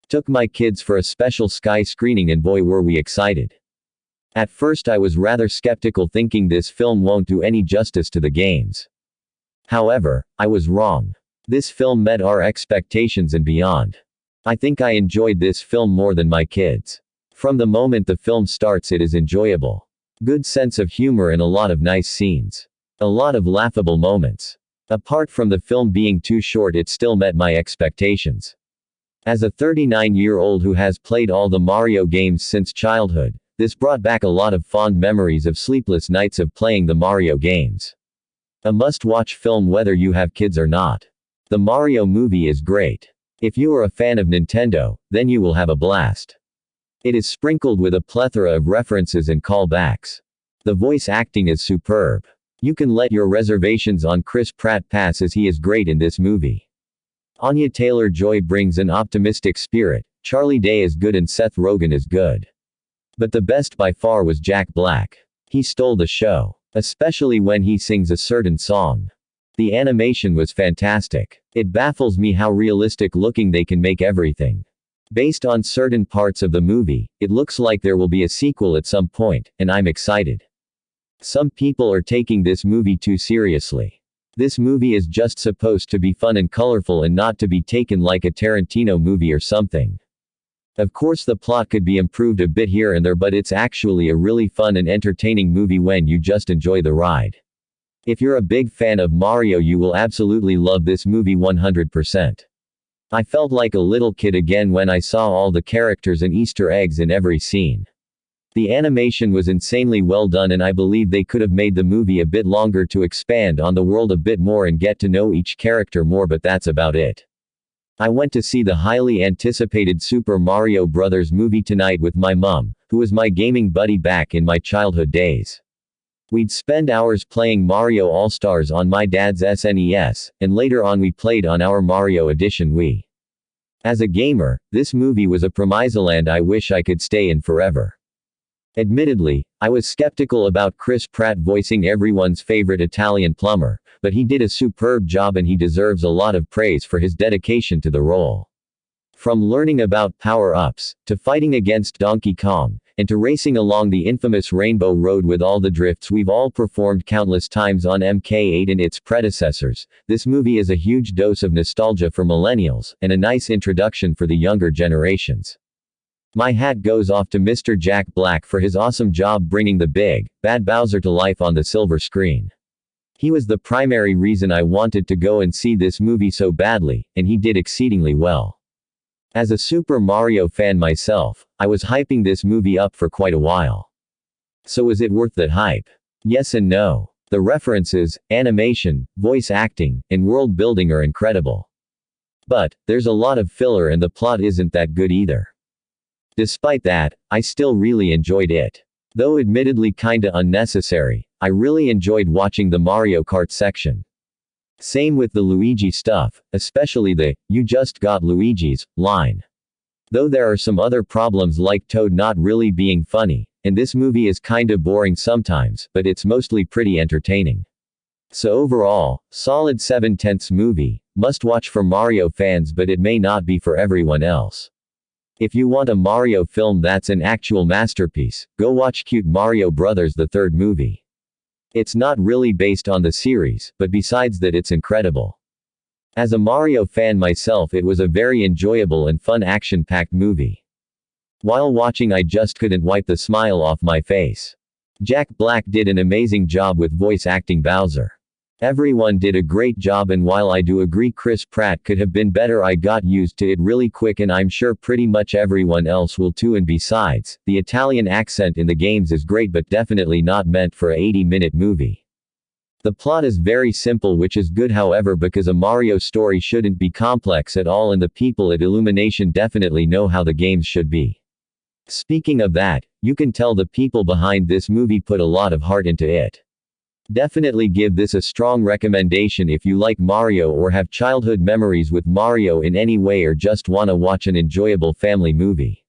Took my kids for a special Sky screening and boy were we excited. At first I was rather skeptical, thinking this film won't do any justice to the games. However, I was wrong. This film met our expectations and beyond. I think I enjoyed this film more than my kids. From the moment the film starts it is enjoyable. Good sense of humor and a lot of nice scenes. A lot of laughable moments. Apart from the film being too short, it still met my expectations. As a 39-year-old who has played all the Mario games since childhood, this brought back a lot of fond memories of sleepless nights of playing the Mario games. A must-watch film whether you have kids or not. The Mario movie is great. If you are a fan of Nintendo, then you will have a blast. It is sprinkled with a plethora of references and callbacks. The voice acting is superb. You can let your reservations on Chris Pratt pass as he is great in this movie. Anya Taylor-Joy brings an optimistic spirit, Charlie Day is good and Seth Rogen is good. But the best by far was Jack Black. He stole the show. Especially when he sings a certain song. The animation was fantastic. It baffles me how realistic looking they can make everything. Based on certain parts of the movie, it looks like there will be a sequel at some point, and I'm excited. Some people are taking this movie too seriously. This movie is just supposed to be fun and colorful and not to be taken like a Tarantino movie or something. Of course the plot could be improved a bit here and there, but it's actually a really fun and entertaining movie when you just enjoy the ride. If you're a big fan of Mario you will absolutely love this movie 100%. I felt like a little kid again when I saw all the characters and Easter eggs in every scene. The animation was insanely well done and I believe they could have made the movie a bit longer to expand on the world a bit more and get to know each character more, but that's about it. I went to see the highly anticipated Super Mario Bros. Movie tonight with my mom, who was my gaming buddy back in my childhood days. We'd spend hours playing Mario All-Stars on my dad's SNES, and later on we played on our Mario Edition Wii. As a gamer, this movie was a promiseland I wish I could stay in forever. Admittedly, I was skeptical about Chris Pratt voicing everyone's favorite Italian plumber, but he did a superb job and he deserves a lot of praise for his dedication to the role. From learning about power-ups, to fighting against Donkey Kong, and to racing along the infamous Rainbow Road with all the drifts we've all performed countless times on MK8 and its predecessors, this movie is a huge dose of nostalgia for millennials, and a nice introduction for the younger generations. My hat goes off to Mr. Jack Black for his awesome job bringing the big, bad Bowser to life on the silver screen. He was the primary reason I wanted to go and see this movie so badly, and he did exceedingly well. As a Super Mario fan myself, I was hyping this movie up for quite a while. So is it worth that hype? Yes and no. The references, animation, voice acting, and world building are incredible. But, there's a lot of filler and the plot isn't that good either. Despite that, I still really enjoyed it. Though admittedly kinda unnecessary, I really enjoyed watching the Mario Kart section. Same with the Luigi stuff, especially the, "You just got Luigi's" line. Though there are some other problems like Toad not really being funny, and this movie is kinda boring sometimes, but it's mostly pretty entertaining. So overall, solid 7/10 movie, must watch for Mario fans, but it may not be for everyone else. If you want a Mario film that's an actual masterpiece, go watch Cute Mario Bros. The third movie. It's not really based on the series, but besides that it's incredible. As a Mario fan myself, it was a very enjoyable and fun action-packed movie. While watching I just couldn't wipe the smile off my face. Jack Black did an amazing job with voice acting Bowser. Everyone did a great job, and while I do agree Chris Pratt could have been better, I got used to it really quick and I'm sure pretty much everyone else will too, and besides, the Italian accent in the games is great but definitely not meant for a 80-minute movie. The plot is very simple, which is good, however, because a Mario story shouldn't be complex at all and the people at Illumination definitely know how the games should be. Speaking of that, you can tell the people behind this movie put a lot of heart into it. Definitely give this a strong recommendation if you like Mario or have childhood memories with Mario in any way or just wanna watch an enjoyable family movie.